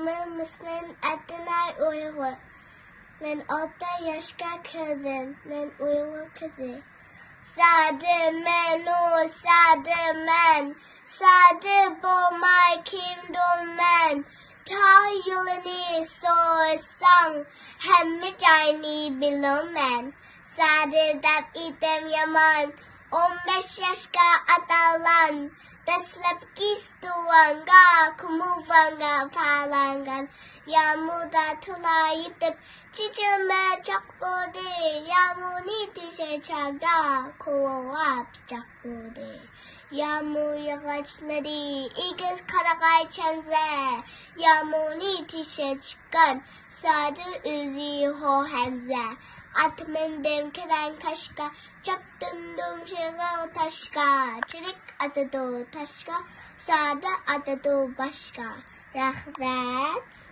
Benim ismim Adınay Uygur. Ben 6 yaşta kızım. Ben Uygur kızı. Sade menu, sade men. Sade bomay kim men. Ta yolunu sorsam. Hem cayni bilemen. Sade dap idem yaman. 15 yaşta atalan. Deslep gistuanga, kumuvanga palangan. Yamuda tulayitip, çiçeme çakbode. Yamuni dişe çagda, kova piçakbode. Yamu yağaçları, ikiz karakay çenze. Yamuni dişe çıkan, sadı üzi ho henze. Atmen dem keren kaşka, çaptındum şeğe taşka. Çelik adı do taşka, sade adı do başka. Rahmet.